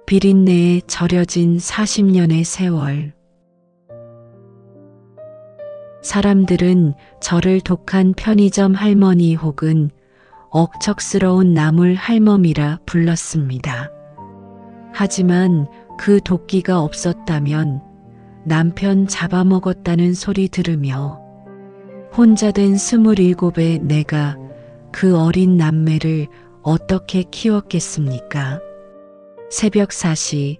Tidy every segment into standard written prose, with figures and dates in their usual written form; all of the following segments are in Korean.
비린내에 절여진 40년의 세월. 사람들은 저를 독한 편의점 할머니 혹은 억척스러운 나물 할멈이라 불렀습니다. 하지만 그 도끼가 없었다면 남편 잡아먹었다는 소리 들으며 혼자 된 27의 내가 그 어린 남매를 어떻게 키웠겠습니까? 새벽 4시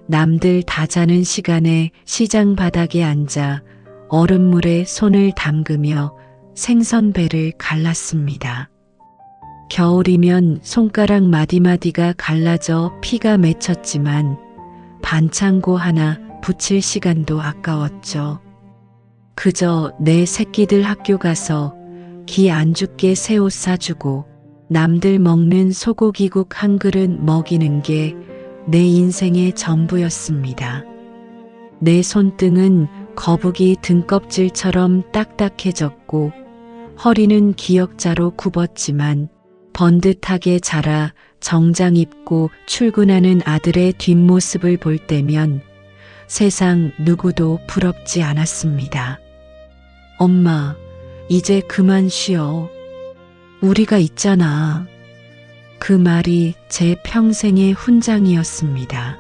남들 다 자는 시간에 시장 바닥에 앉아 얼음물에 손을 담그며 생선배를 갈랐습니다. 겨울이면 손가락 마디마디가 갈라져 피가 맺혔지만 반창고 하나 붙일 시간도 아까웠죠. 그저 내 새끼들 학교 가서 기 안 죽게 새 옷 사주고 남들 먹는 소고기국 한 그릇 먹이는 게 내 인생의 전부였습니다. 내 손등은 거북이 등껍질처럼 딱딱해졌고 허리는 기역자로 굽었지만 번듯하게 자라 정장 입고 출근하는 아들의 뒷모습을 볼 때면 세상 누구도 부럽지 않았습니다. 엄마, 이제 그만 쉬어. 우리가 있잖아. 그 말이 제 평생의 훈장이었습니다.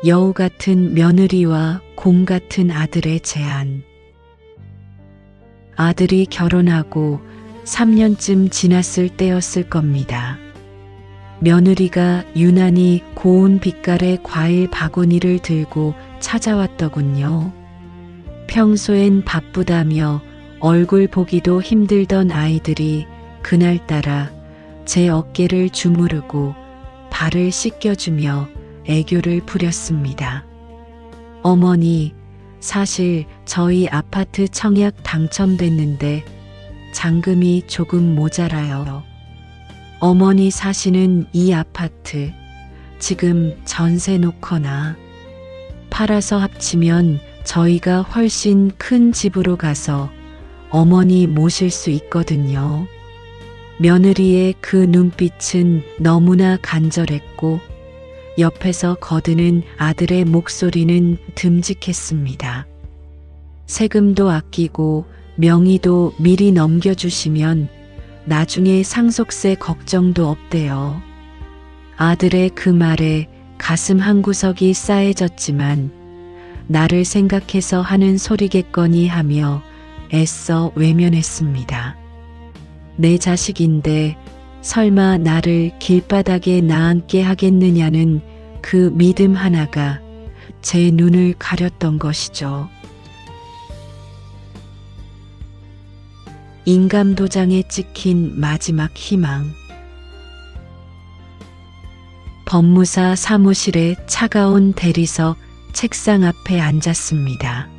여우 같은 며느리와 곰 같은 아들의 제안. 아들이 결혼하고 3년쯤 지났을 때였을 겁니다. 며느리가 유난히 고운 빛깔의 과일 바구니를 들고 찾아왔더군요. 평소엔 바쁘다며 얼굴 보기도 힘들던 아이들이 그날따라 제 어깨를 주무르고 발을 씻겨주며 애교를 부렸습니다. 어머니, 사실 저희 아파트 청약 당첨됐는데 잔금이 조금 모자라요. 어머니 사시는 이 아파트 지금 전세 놓거나 팔아서 합치면 저희가 훨씬 큰 집으로 가서 어머니 모실 수 있거든요. 며느리의 그 눈빛은 너무나 간절했고 옆에서 거드는 아들의 목소리는 듬직했습니다. 세금도 아끼고 명의도 미리 넘겨주시면 나중에 상속세 걱정도 없대요. 아들의 그 말에 가슴 한구석이 싸해졌지만 나를 생각해서 하는 소리겠거니 하며 애써 외면했습니다. 내 자식인데 설마 나를 길바닥에 나앉게 하겠느냐는 그 믿음 하나가 제 눈을 가렸던 것이죠. 인감도장에 찍힌 마지막 희망. 법무사 사무실의 차가운 대리석 책상 앞에 앉았습니다.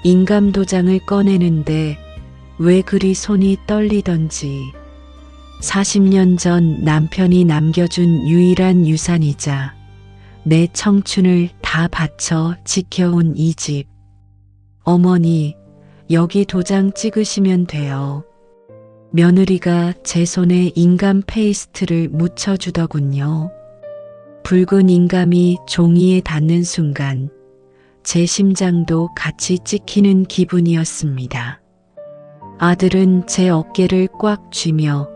인감도장을 꺼내는데 왜 그리 손이 떨리던지 40년 전 남편이 남겨준 유일한 유산이자 내 청춘을 다 바쳐 지켜온 이 집. 어머니, 여기 도장 찍으시면 돼요. 며느리가 제 손에 인감 페이스트를 묻혀주더군요. 붉은 인감이 종이에 닿는 순간 제 심장도 같이 찍히는 기분이었습니다. 아들은 제 어깨를 꽉 쥐며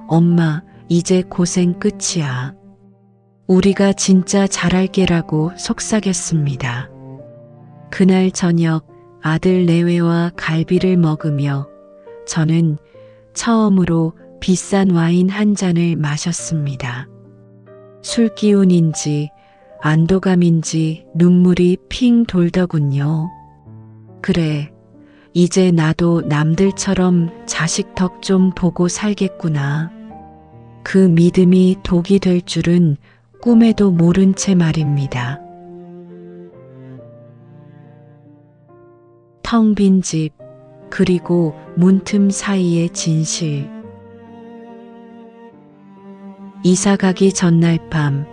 엄마, 이제 고생 끝이야. 우리가 진짜 잘할게라고 속삭였습니다. 그날 저녁 아들 내외와 갈비를 먹으며 저는 처음으로 비싼 와인 한 잔을 마셨습니다. 술 기운인지 안도감인지 눈물이 핑 돌더군요. 그래, 이제 나도 남들처럼 자식 덕 좀 보고 살겠구나. 그 믿음이 독이 될 줄은 꿈에도 모른 채 말입니다. 텅 빈 집, 그리고 문틈 사이의 진실. 이사 가기 전날 밤,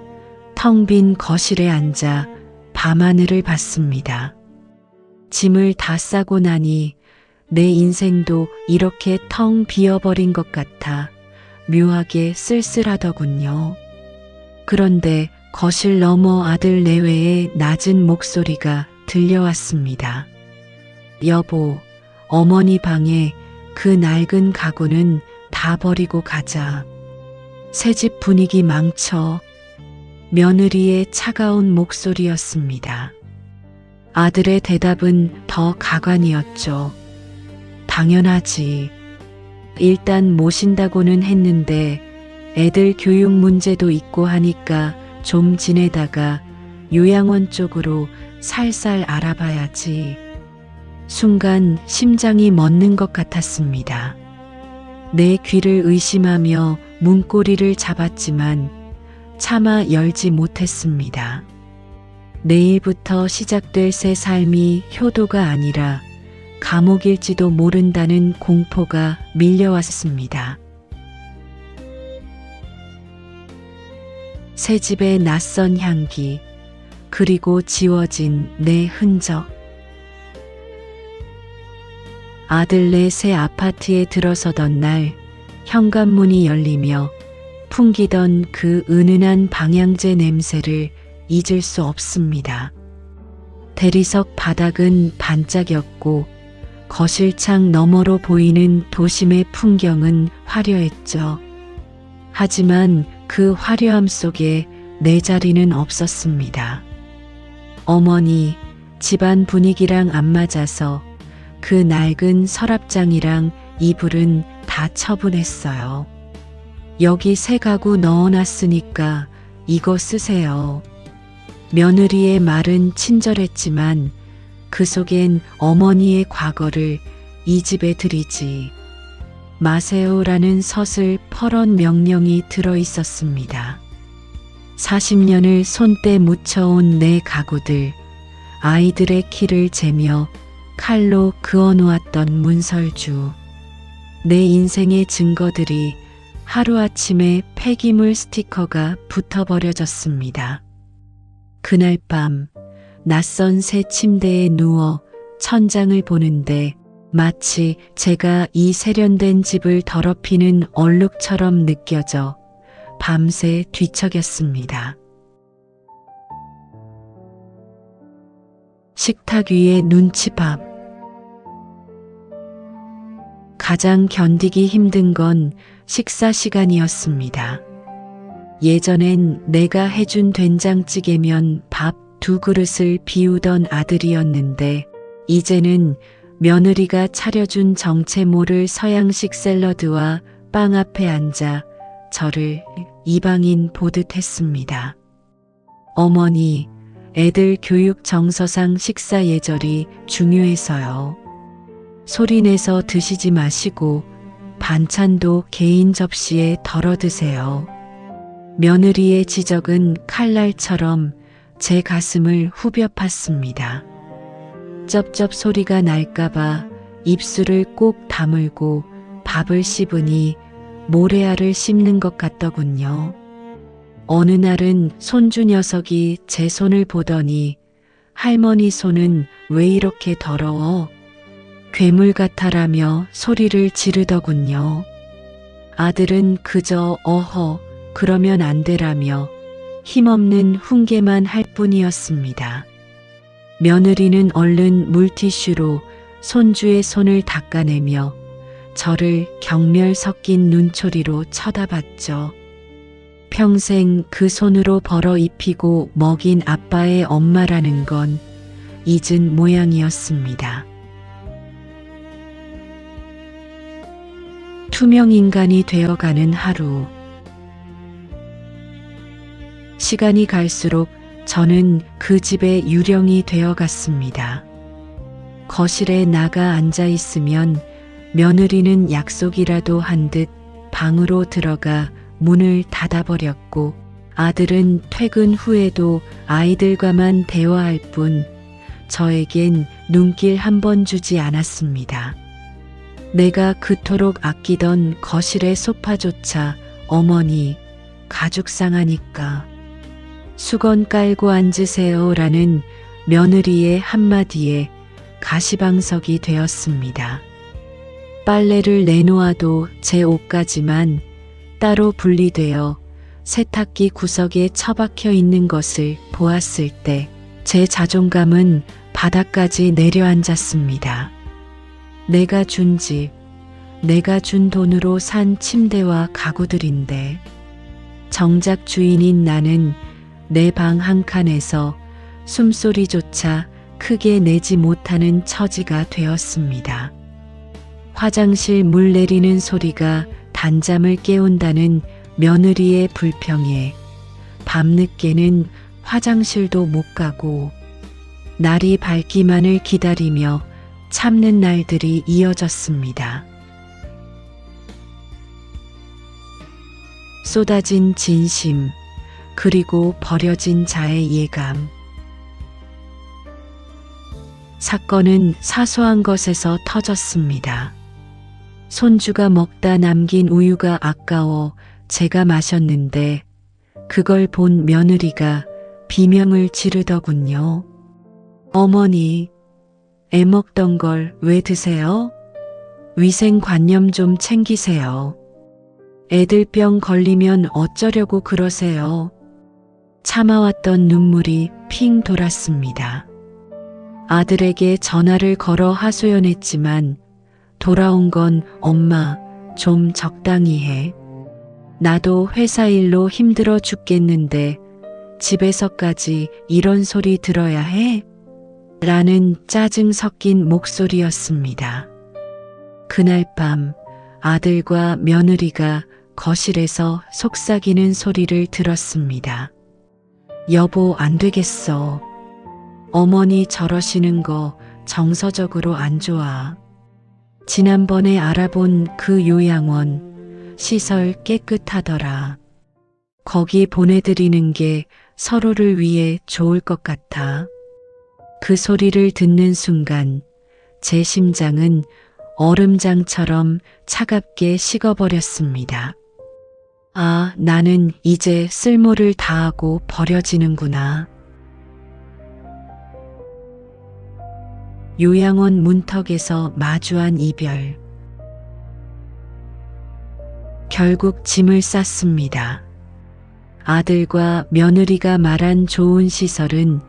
텅 빈 거실에 앉아 밤하늘을 봤습니다. 짐을 다 싸고 나니 내 인생도 이렇게 텅 비어버린 것 같아 묘하게 쓸쓸하더군요. 그런데 거실 너머 아들 내외의 낮은 목소리가 들려왔습니다. 여보, 어머니 방에 그 낡은 가구는 다 버리고 가자. 새집 분위기 망쳐. 며느리의 차가운 목소리였습니다. 아들의 대답은 더 가관이었죠. 당연하지. 일단 모신다고는 했는데 애들 교육 문제도 있고 하니까 좀 지내다가 요양원 쪽으로 살살 알아봐야지. 순간 심장이 멎는 것 같았습니다. 내 귀를 의심하며 문고리를 잡았지만 차마 열지 못했습니다. 내일부터 시작될 새 삶이 효도가 아니라 감옥일지도 모른다는 공포가 밀려왔습니다. 새 집의 낯선 향기, 그리고 지워진 내 흔적. 아들네 새 아파트에 들어서던 날 현관문이 열리며 풍기던 그 은은한 방향제 냄새를 잊을 수 없습니다. 대리석 바닥은 반짝였고 거실창 너머로 보이는 도심의 풍경은 화려했죠. 하지만 그 화려함 속에 내 자리는 없었습니다. 어머니, 집안 분위기랑 안 맞아서 그 낡은 서랍장이랑 이불은 다 처분했어요. 여기 새 가구 넣어놨으니까 이거 쓰세요. 며느리의 말은 친절했지만 그 속엔 어머니의 과거를 이 집에 들이지 마세요라는 서슬퍼런 명령이 들어있었습니다. 40년을 손때 묻혀온 내 가구들, 아이들의 키를 재며 칼로 그어놓았던 문설주, 내 인생의 증거들이 하루아침에 폐기물 스티커가 붙어버려졌습니다. 그날 밤 낯선 새 침대에 누워 천장을 보는데 마치 제가 이 세련된 집을 더럽히는 얼룩처럼 느껴져 밤새 뒤척였습니다. 식탁 위에 눈치밥. 가장 견디기 힘든 건 식사 시간이었습니다. 예전엔 내가 해준 된장찌개면 밥 2그릇을 비우던 아들이었는데 이제는 며느리가 차려준 정체 모를 서양식 샐러드와 빵 앞에 앉아 저를 이방인 보듯 했습니다. 어머니, 애들 교육 정서상 식사 예절이 중요해서요. 소리내서 드시지 마시고 반찬도 개인 접시에 덜어 드세요. 며느리의 지적은 칼날처럼 제 가슴을 후벼 팠습니다. 쩝쩝 소리가 날까봐 입술을 꼭 다물고 밥을 씹으니 모래알을 씹는 것 같더군요. 어느 날은 손주 녀석이 제 손을 보더니 할머니 손은 왜 이렇게 더러워? 괴물 같아라며 소리를 지르더군요. 아들은 그저 어허 그러면 안 되라며 힘없는 훈계만 할 뿐이었습니다. 며느리는 얼른 물티슈로 손주의 손을 닦아내며 저를 경멸 섞인 눈초리로 쳐다봤죠. 평생 그 손으로 벌어 입히고 먹인 아빠의 엄마라는 건 잊은 모양이었습니다. 투명인간이 되어가는 하루. 시간이 갈수록 저는 그 집의 유령이 되어갔습니다. 거실에 나가 앉아 있으면 며느리는 약속이라도 한 듯 방으로 들어가 문을 닫아버렸고 아들은 퇴근 후에도 아이들과만 대화할 뿐 저에겐 눈길 한 번 주지 않았습니다. 내가 그토록 아끼던 거실의 소파조차 어머니 가죽 상하니까 수건 깔고 앉으세요라는 며느리의 한마디에 가시방석이 되었습니다. 빨래를 내놓아도 제 옷까지만 따로 분리되어 세탁기 구석에 처박혀 있는 것을 보았을 때 제 자존감은 바닥까지 내려앉았습니다. 내가 준 집, 내가 준 돈으로 산 침대와 가구들인데 정작 주인인 나는 내 방 한 칸에서 숨소리조차 크게 내지 못하는 처지가 되었습니다. 화장실 물 내리는 소리가 단잠을 깨운다는 며느리의 불평에 밤늦게는 화장실도 못 가고 날이 밝기만을 기다리며 참는 날들이 이어졌습니다. 쏟아진 진심, 그리고 버려진 자의 예감. 사건은 사소한 것에서 터졌습니다. 손주가 먹다 남긴 우유가 아까워 제가 마셨는데 그걸 본 며느리가 비명을 지르더군요. 어머니, 애 먹던 걸 왜 드세요? 위생관념 좀 챙기세요. 애들 병 걸리면 어쩌려고 그러세요? 참아왔던 눈물이 핑 돌았습니다. 아들에게 전화를 걸어 하소연했지만 돌아온 건 엄마, 좀 적당히 해. 나도 회사 일로 힘들어 죽겠는데 집에서까지 이런 소리 들어야 해? 라는 짜증 섞인 목소리였습니다. 그날 밤 아들과 며느리가 거실에서 속삭이는 소리를 들었습니다. 여보, 안 되겠어. 어머니 저러시는 거 정서적으로 안 좋아. 지난번에 알아본 그 요양원 시설 깨끗하더라. 거기 보내드리는 게 서로를 위해 좋을 것 같아. 그 소리를 듣는 순간 제 심장은 얼음장처럼 차갑게 식어버렸습니다. 아, 나는 이제 쓸모를 다하고 버려지는구나. 요양원 문턱에서 마주한 이별. 결국 짐을 쌌습니다. 아들과 며느리가 말한 좋은 시설은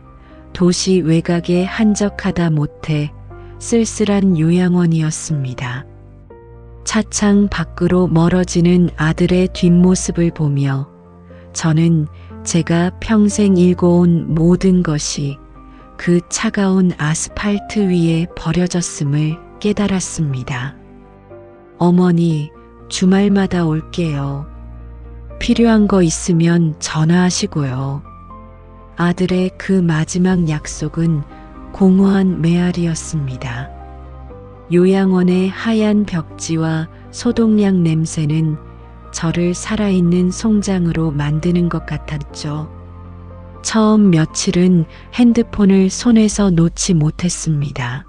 도시 외곽에 한적하다 못해 쓸쓸한 요양원이었습니다. 차창 밖으로 멀어지는 아들의 뒷모습을 보며 저는 제가 평생 일궈온 모든 것이 그 차가운 아스팔트 위에 버려졌음을 깨달았습니다. 어머니, 주말마다 올게요. 필요한 거 있으면 전화하시고요. 아들의 그 마지막 약속은 공허한 메아리였습니다. 요양원의 하얀 벽지와 소독약 냄새는 저를 살아있는 송장으로 만드는 것 같았죠. 처음 며칠은 핸드폰을 손에서 놓지 못했습니다.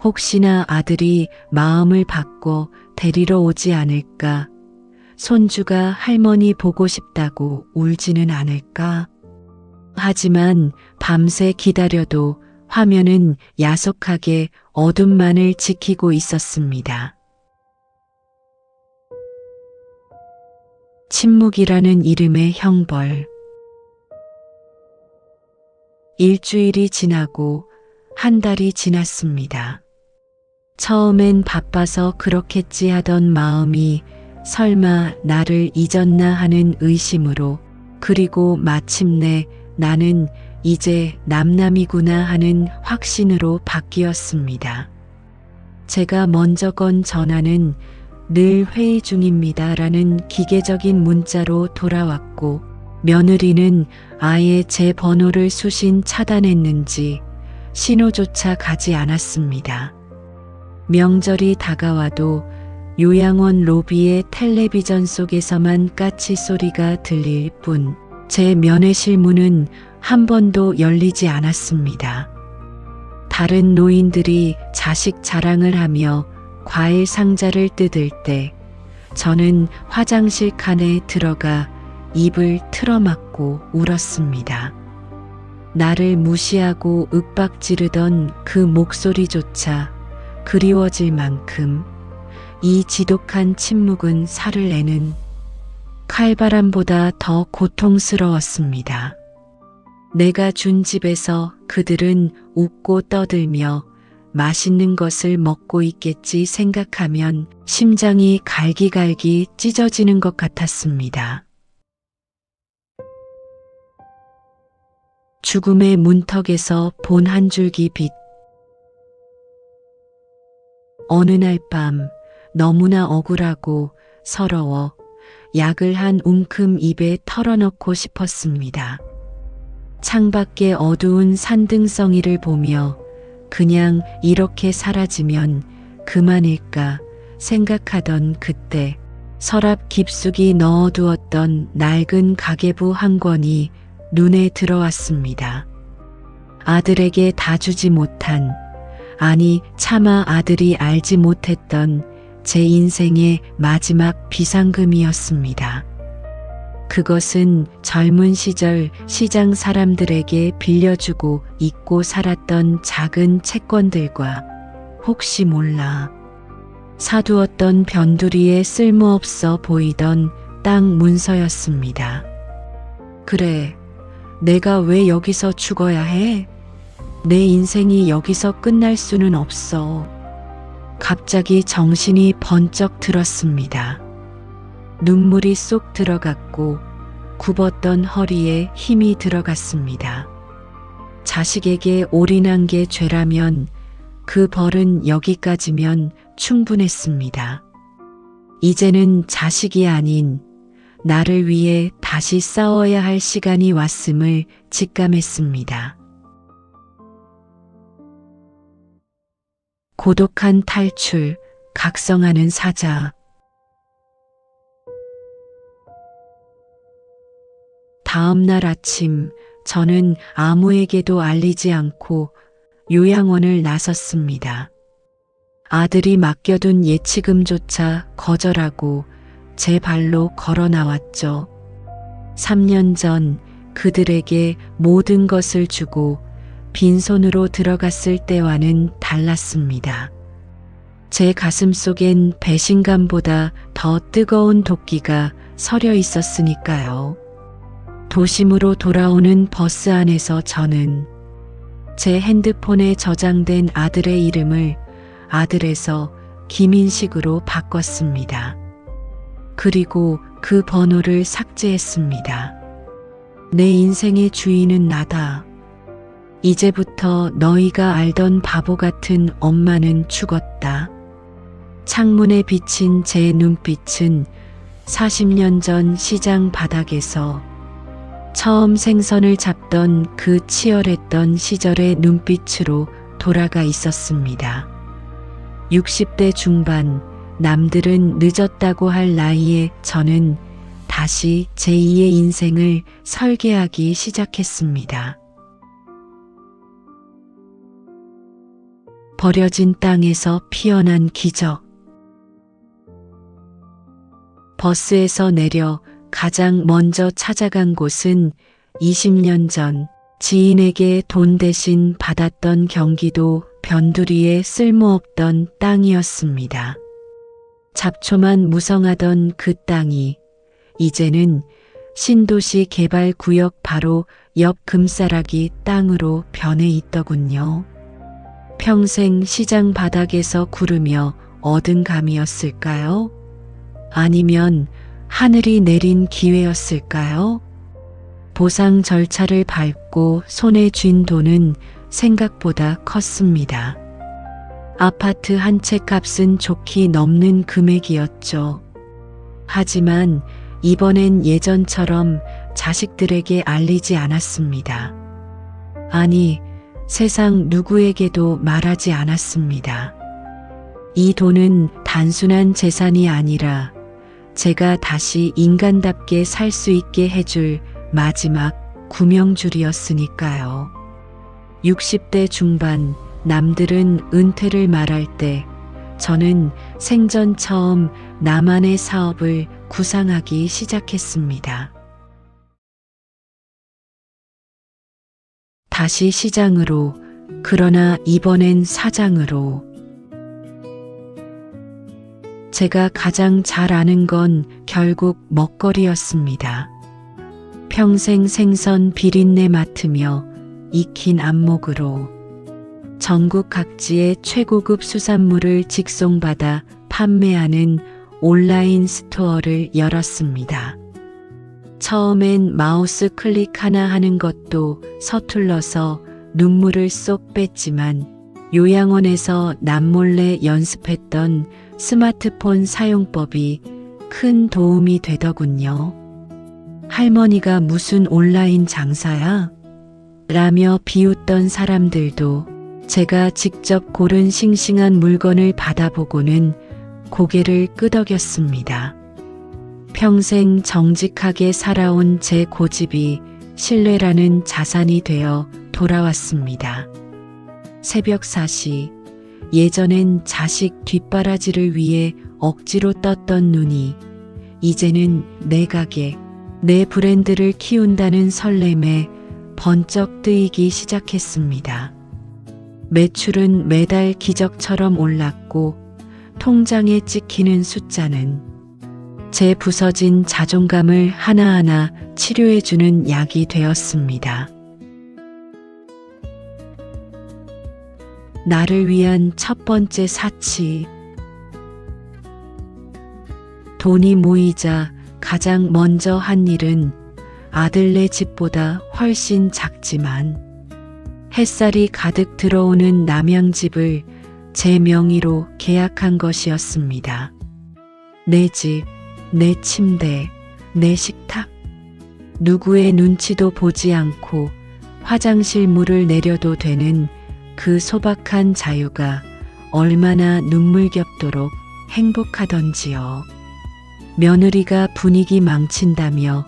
혹시나 아들이 마음을 바꿔 데리러 오지 않을까, 손주가 할머니 보고 싶다고 울지는 않을까. 하지만 밤새 기다려도 화면은 야속하게 어둠만을 지키고 있었습니다. 침묵이라는 이름의 형벌. 일주일이 지나고 한 달이 지났습니다. 처음엔 바빠서 그렇겠지 하던 마음이 설마 나를 잊었나 하는 의심으로, 그리고 마침내 나는 이제 남남이구나 하는 확신으로 바뀌었습니다. 제가 먼저 건 전화는 늘 회의 중입니다 라는 기계적인 문자로 돌아왔고, 며느리는 아예 제 번호를 수신 차단했는지 신호조차 가지 않았습니다. 명절이 다가와도 요양원 로비의 텔레비전 속에서만 까치 소리가 들릴 뿐 제 면회실 문은 한 번도 열리지 않았습니다. 다른 노인들이 자식 자랑을 하며 과일 상자를 뜯을 때 저는 화장실 칸에 들어가 입을 틀어막고 울었습니다. 나를 무시하고 윽박지르던 그 목소리조차 그리워질 만큼 이 지독한 침묵은 살을 내는 칼바람보다 더 고통스러웠습니다. 내가 준 집에서 그들은 웃고 떠들며 맛있는 것을 먹고 있겠지 생각하면 심장이 갈기갈기 찢어지는 것 같았습니다. 죽음의 문턱에서 본 한 줄기 빛. 어느 날 밤 너무나 억울하고 서러워 약을 한 움큼 입에 털어넣고 싶었습니다. 창밖의 어두운 산등성이를 보며 그냥 이렇게 사라지면 그만일까 생각하던 그때 서랍 깊숙이 넣어두었던 낡은 가계부 한 권이 눈에 들어왔습니다. 아들에게 다 주지 못한, 아니 차마 아들이 알지 못했던 제 인생의 마지막 비상금이었습니다. 그것은 젊은 시절 시장 사람들에게 빌려주고 잊고 살았던 작은 채권들과 혹시 몰라 사두었던 변두리에 쓸모없어 보이던 땅 문서였습니다. 그래, 내가 왜 여기서 죽어야 해? 내 인생이 여기서 끝날 수는 없어. 갑자기 정신이 번쩍 들었습니다. 눈물이 쏙 들어갔고 굽었던 허리에 힘이 들어갔습니다. 자식에게 올인한 게 죄라면 그 벌은 여기까지면 충분했습니다. 이제는 자식이 아닌 나를 위해 다시 싸워야 할 시간이 왔음을 직감했습니다. 고독한 탈출, 각성하는 사자. 다음 날 아침 저는 아무에게도 알리지 않고 요양원을 나섰습니다. 아들이 맡겨둔 예치금조차 거절하고 제 발로 걸어 나왔죠. 3년 전 그들에게 모든 것을 주고 빈손으로 들어갔을 때와는 달랐습니다. 제 가슴 속엔 배신감보다 더 뜨거운 도끼가 서려 있었으니까요. 도심으로 돌아오는 버스 안에서 저는 제 핸드폰에 저장된 아들의 이름을 아들에서 김인식으로 바꿨습니다. 그리고 그 번호를 삭제했습니다. 내 인생의 주인은 나다. 이제부터 너희가 알던 바보 같은 엄마는 죽었다. 창문에 비친 제 눈빛은 40년 전 시장 바닥에서 처음 생선을 잡던 그 치열했던 시절의 눈빛으로 돌아가 있었습니다. 60대 중반, 남들은 늦었다고 할 나이에 저는 다시 제2의 인생을 설계하기 시작했습니다. 버려진 땅에서 피어난 기적. 버스에서 내려 가장 먼저 찾아간 곳은 20년 전 지인에게 돈 대신 받았던 경기도 변두리에 쓸모없던 땅이었습니다. 잡초만 무성하던 그 땅이 이제는 신도시 개발구역 바로 옆 금싸라기 땅으로 변해 있더군요. 평생 시장 바닥에서 구르며 얻은 감이었을까요? 아니면 하늘이 내린 기회였을까요? 보상 절차를 밟고 손에 쥔 돈은 생각보다 컸습니다. 아파트 한 채 값은 좋게 넘는 금액이었죠. 하지만 이번엔 예전처럼 자식들에게 알리지 않았습니다. 아니, 세상 누구에게도 말하지 않았습니다. 이 돈은 단순한 재산이 아니라 제가 다시 인간답게 살 수 있게 해줄 마지막 구명줄이었으니까요. 60대 중반, 남들은 은퇴를 말할 때 저는 생전 처음 나만의 사업을 구상하기 시작했습니다. 다시 시장으로, 그러나 이번엔 사장으로. 제가 가장 잘 아는 건 결국 먹거리였습니다. 평생 생선 비린내 맡으며 익힌 안목으로 전국 각지의 최고급 수산물을 직송받아 판매하는 온라인 스토어를 열었습니다. 처음엔 마우스 클릭 하나 하는 것도 서툴러서 눈물을 쏙 뺐지만 요양원에서 남몰래 연습했던 스마트폰 사용법이 큰 도움이 되더군요. 할머니가 무슨 온라인 장사야? 라며 비웃던 사람들도 제가 직접 고른 싱싱한 물건을 받아보고는 고개를 끄덕였습니다. 평생 정직하게 살아온 제 고집이 신뢰라는 자산이 되어 돌아왔습니다. 새벽 4시, 예전엔 자식 뒷바라지를 위해 억지로 떴던 눈이 이제는 내 가게, 내 브랜드를 키운다는 설렘에 번쩍 뜨이기 시작했습니다. 매출은 매달 기적처럼 올랐고 통장에 찍히는 숫자는 제 부서진 자존감을 하나하나 치료해주는 약이 되었습니다. 나를 위한 첫 번째 사치. 돈이 모이자 가장 먼저 한 일은 아들네 집보다 훨씬 작지만 햇살이 가득 들어오는 남양집을 제 명의로 계약한 것이었습니다. 내 집, 내 침대, 내 식탁. 누구의 눈치도 보지 않고 화장실 물을 내려도 되는 그 소박한 자유가 얼마나 눈물겹도록 행복하던지요. 며느리가 분위기 망친다며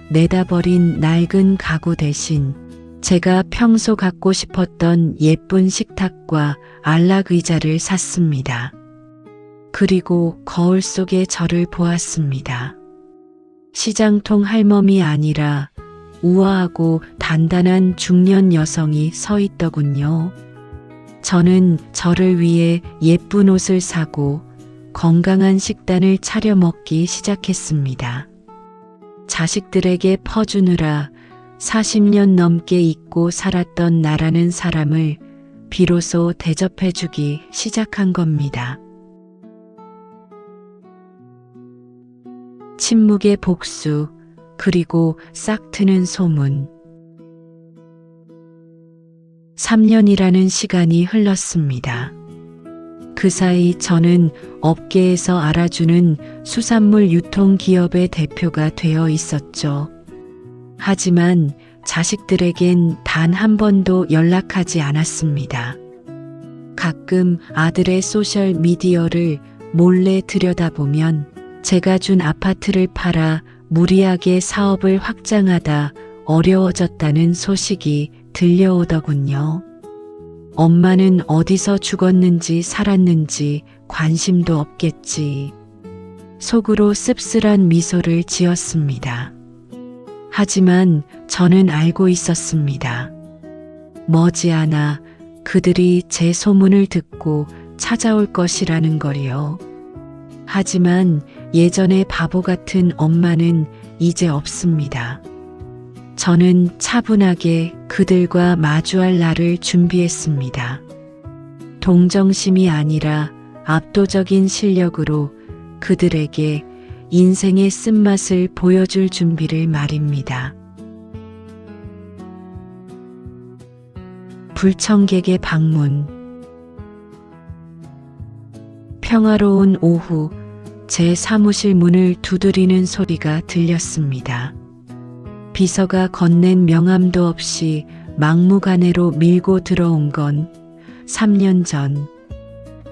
내다버린 낡은 가구 대신 제가 평소 갖고 싶었던 예쁜 식탁과 안락 의자를 샀습니다. 그리고 거울 속에 저를 보았습니다. 시장통 할멈이 아니라 우아하고 단단한 중년 여성이 서 있더군요. 저는 저를 위해 예쁜 옷을 사고 건강한 식단을 차려 먹기 시작했습니다. 자식들에게 퍼주느라 40년 넘게 잊고 살았던 나라는 사람을 비로소 대접해주기 시작한 겁니다. 침묵의 복수, 그리고 싹 트는 소문. 3년이라는 시간이 흘렀습니다. 그 사이 저는 업계에서 알아주는 수산물 유통기업의 대표가 되어 있었죠. 하지만 자식들에겐 단 한 번도 연락하지 않았습니다. 가끔 아들의 소셜 미디어를 몰래 들여다보면 제가 준 아파트를 팔아 무리하게 사업을 확장하다 어려워졌다는 소식이 들려오더군요. 엄마는 어디서 죽었는지 살았는지 관심도 없겠지. 속으로 씁쓸한 미소를 지었습니다. 하지만 저는 알고 있었습니다. 머지않아 그들이 제 소문을 듣고 찾아올 것이라는 걸요. 하지만 예전의 바보 같은 엄마는 이제 없습니다. 저는 차분하게 그들과 마주할 날을 준비했습니다. 동정심이 아니라 압도적인 실력으로 그들에게 인생의 쓴맛을 보여줄 준비를 말입니다. 불청객의 방문. 평화로운 오후, 제 사무실 문을 두드리는 소리가 들렸습니다. 비서가 건넨 명함도 없이 막무가내로 밀고 들어온 건 3년 전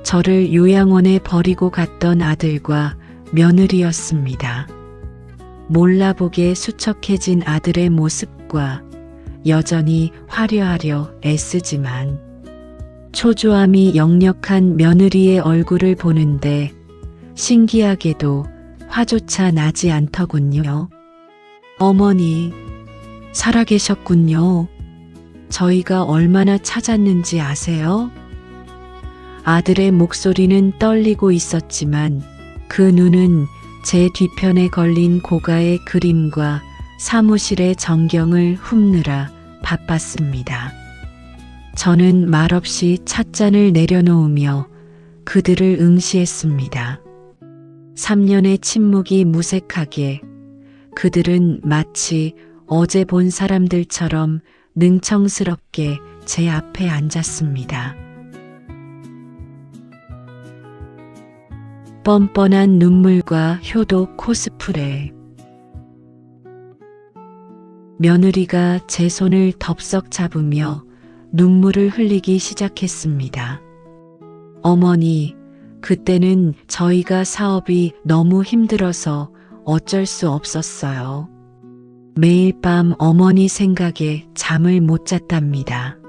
저를 요양원에 버리고 갔던 아들과 며느리였습니다. 몰라보게 수척해진 아들의 모습과 여전히 화려하려 애쓰지만 초조함이 역력한 며느리의 얼굴을 보는데 신기하게도 화조차 나지 않더군요. 어머니, 살아계셨군요. 저희가 얼마나 찾았는지 아세요? 아들의 목소리는 떨리고 있었지만 그 눈은 제 뒤편에 걸린 고가의 그림과 사무실의 전경을 훔느라 바빴습니다. 저는 말없이 찻잔을 내려놓으며 그들을 응시했습니다. 3년의 침묵이 무색하게 그들은 마치 어제 본 사람들처럼 능청스럽게 제 앞에 앉았습니다. 뻔뻔한 눈물과 효도 코스프레. 며느리가 제 손을 덥석 잡으며 눈물을 흘리기 시작했습니다. 어머니, 그때는 저희가 사업이 너무 힘들어서 어쩔 수 없었어요. 매일 밤 어머니 생각에 잠을 못 잤답니다.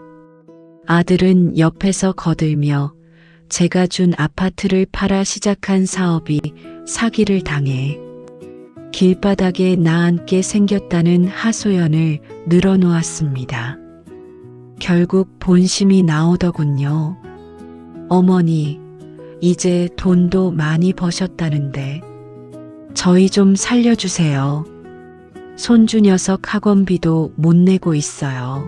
아들은 옆에서 거들며 제가 준 아파트를 팔아 시작한 사업이 사기를 당해 길바닥에 나앉게 생겼다는 하소연을 늘어놓았습니다. 결국 본심이 나오더군요. 어머니, 이제 돈도 많이 버셨다는데 저희 좀 살려주세요. 손주 녀석 학원비도 못 내고 있어요.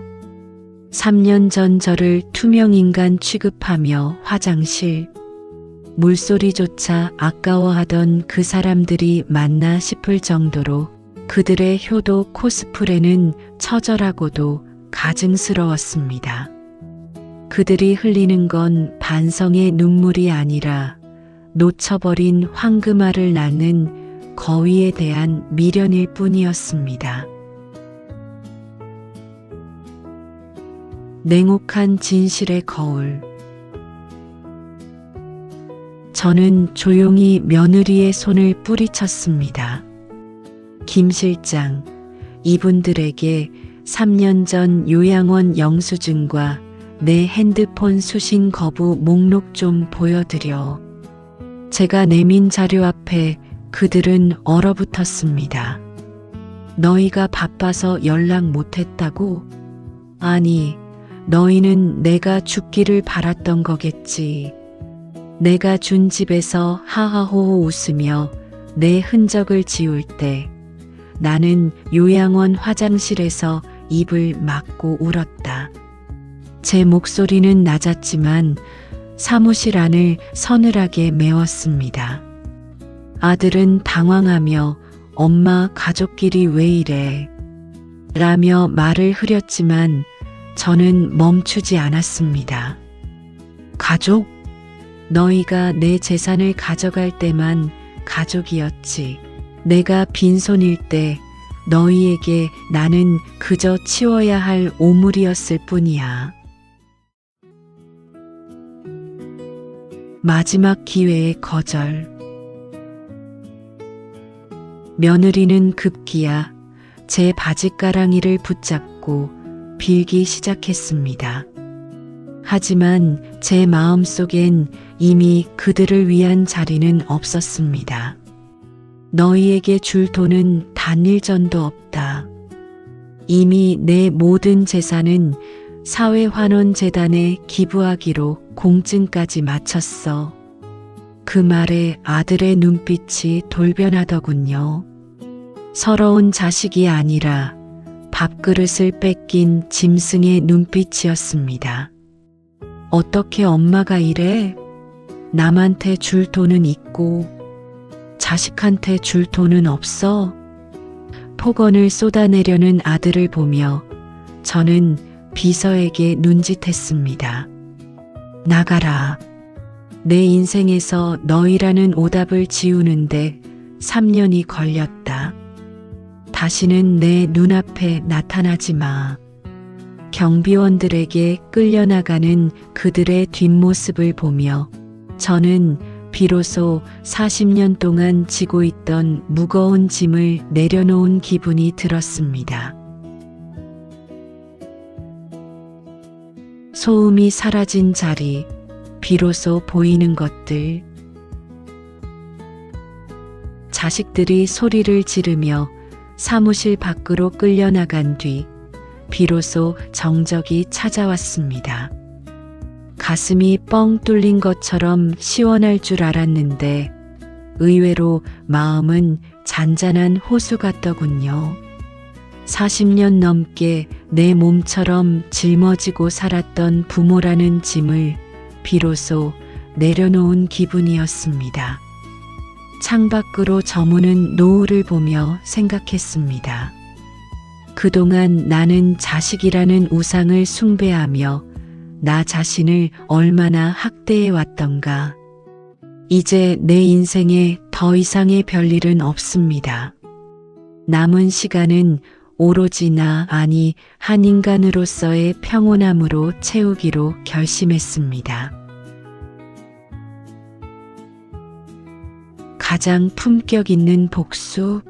3년 전 저를 투명인간 취급하며 화장실, 물소리조차 아까워하던 그 사람들이 맞나 싶을 정도로 그들의 효도 코스프레는 처절하고도 가증스러웠습니다. 그들이 흘리는 건 반성의 눈물이 아니라 놓쳐버린 황금알을 낳는 거위에 대한 미련일 뿐이었습니다. 냉혹한 진실의 거울. 저는 조용히 며느리의 손을 뿌리쳤습니다. 김 실장, 이분들에게 3년 전 요양원 영수증과 내 핸드폰 수신 거부 목록 좀 보여드려. 제가 내민 자료 앞에 그들은 얼어붙었습니다. 너희가 바빠서 연락 못했다고? 아니, 너희는 내가 죽기를 바랐던 거겠지. 내가 준 집에서 하하호호 웃으며 내 흔적을 지울 때 나는 요양원 화장실에서 입을 막고 울었다. 제 목소리는 낮았지만 사무실 안을 서늘하게 메웠습니다. 아들은 당황하며 엄마 가족끼리 왜 이래? 라며 말을 흐렸지만 저는 멈추지 않았습니다. 가족? 너희가 내 재산을 가져갈 때만 가족이었지. 내가 빈손일 때 너희에게 나는 그저 치워야 할 오물이었을 뿐이야. 마지막 기회의 거절. 며느리는 급기야 제 바지가랑이를 붙잡고 빌기 시작했습니다. 하지만 제 마음속엔 이미 그들을 위한 자리는 없었습니다. 너희에게 줄 돈은 단 1전도 없다. 이미 내 모든 재산은 사회환원재단에 기부하기로 공증까지 마쳤어. 그 말에 아들의 눈빛이 돌변하더군요. 서러운 자식이 아니라 밥그릇을 뺏긴 짐승의 눈빛이었습니다. 어떻게 엄마가 이래? 남한테 줄 돈은 있고 자식한테 줄 돈은 없어? 폭언을 쏟아내려는 아들을 보며 저는 비서에게 눈짓했습니다. 나가라. 내 인생에서 너희라는 오답을 지우는데 3년이 걸렸다. 다시는 내 눈앞에 나타나지 마. 경비원들에게 끌려나가는 그들의 뒷모습을 보며 저는 비로소 40년 동안 지고 있던 무거운 짐을 내려놓은 기분이 들었습니다. 소음이 사라진 자리, 비로소 보이는 것들. 자식들이 소리를 지르며 사무실 밖으로 끌려나간 뒤 비로소 정적이 찾아왔습니다. 가슴이 뻥 뚫린 것처럼 시원할 줄 알았는데 의외로 마음은 잔잔한 호수 같더군요. 40년 넘게 내 몸처럼 짊어지고 살았던 부모라는 짐을 비로소 내려놓은 기분이었습니다. 창밖으로 저무는 노을을 보며 생각했습니다. 그동안 나는 자식이라는 우상을 숭배하며 나 자신을 얼마나 학대해 왔던가. 이제 내 인생에 더 이상의 별일은 없습니다. 남은 시간은 오로지 나, 아니 한 인간으로서의 평온함으로 채우기로 결심했습니다. 가장 품격 있는 복수.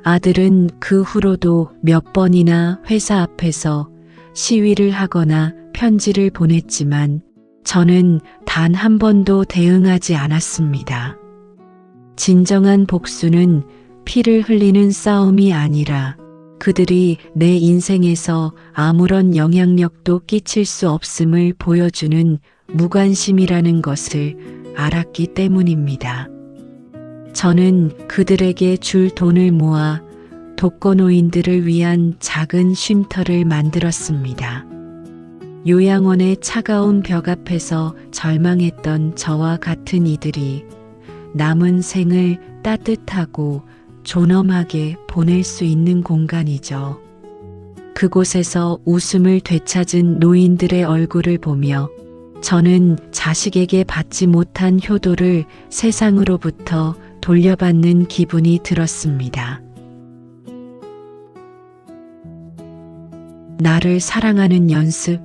아들은 그 후로도 몇 번이나 회사 앞에서 시위를 하거나 편지를 보냈지만 저는 단 한 번도 대응하지 않았습니다. 진정한 복수는 피를 흘리는 싸움이 아니라 그들이 내 인생에서 아무런 영향력도 끼칠 수 없음을 보여주는 무관심이라는 것을 알았기 때문입니다. 저는 그들에게 줄 돈을 모아 독거노인들을 위한 작은 쉼터를 만들었습니다. 요양원의 차가운 벽 앞에서 절망했던 저와 같은 이들이 남은 생을 따뜻하고 존엄하게 보낼 수 있는 공간이죠. 그곳에서 웃음을 되찾은 노인들의 얼굴을 보며 저는 자식에게 받지 못한 효도를 세상으로부터 돌려받는 기분이 들었습니다. 나를 사랑하는 연습.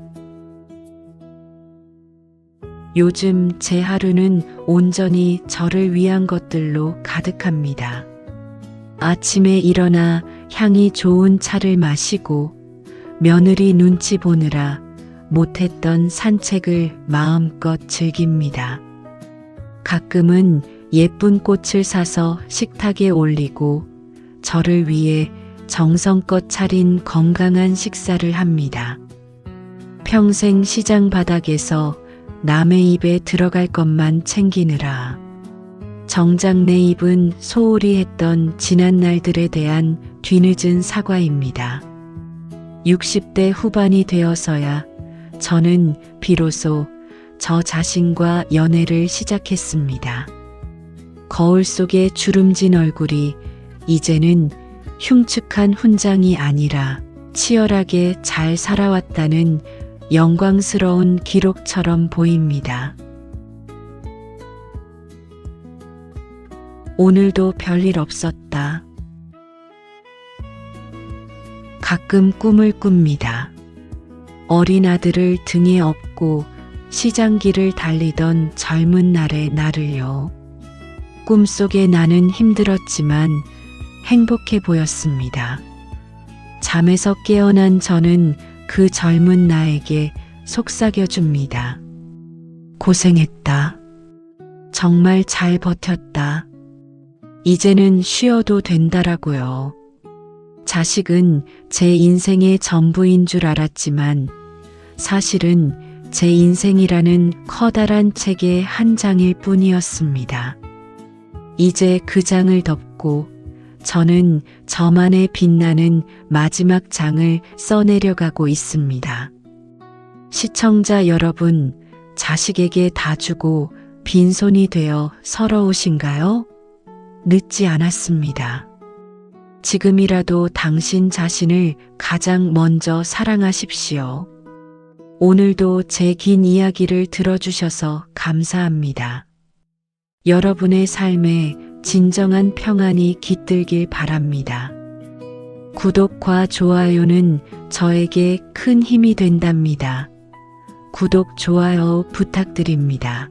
요즘 제 하루는 온전히 저를 위한 것들로 가득합니다. 아침에 일어나 향이 좋은 차를 마시고 며느리 눈치 보느라 못했던 산책을 마음껏 즐깁니다. 가끔은 예쁜 꽃을 사서 식탁에 올리고 저를 위해 정성껏 차린 건강한 식사를 합니다. 평생 시장 바닥에서 남의 입에 들어갈 것만 챙기느라 정작 내 입은 소홀히 했던 지난 날들에 대한 뒤늦은 사과입니다. 60대 후반이 되어서야 저는 비로소 저 자신과 연애를 시작했습니다. 거울 속의 주름진 얼굴이 이제는 흉측한 훈장이 아니라 치열하게 잘 살아왔다는 영광스러운 기록처럼 보입니다. 오늘도 별일 없었다. 가끔 꿈을 꿉니다. 어린 아들을 등에 업고 시장길을 달리던 젊은 날의 나를요. 꿈속에 나는 힘들었지만 행복해 보였습니다. 잠에서 깨어난 저는 그 젊은 나에게 속삭여줍니다. 고생했다. 정말 잘 버텼다. 이제는 쉬어도 된다라고요. 자식은 제 인생의 전부인 줄 알았지만 사실은 제 인생이라는 커다란 책의 한 장일 뿐이었습니다. 이제 그 장을 덮고 저는 저만의 빛나는 마지막 장을 써내려가고 있습니다. 시청자 여러분, 자식에게 다 주고 빈손이 되어 서러우신가요? 늦지 않았습니다. 지금이라도 당신 자신을 가장 먼저 사랑하십시오. 오늘도 제 긴 이야기를 들어주셔서 감사합니다. 여러분의 삶에 진정한 평안이 깃들길 바랍니다. 구독과 좋아요는 저에게 큰 힘이 된답니다. 구독, 좋아요 부탁드립니다.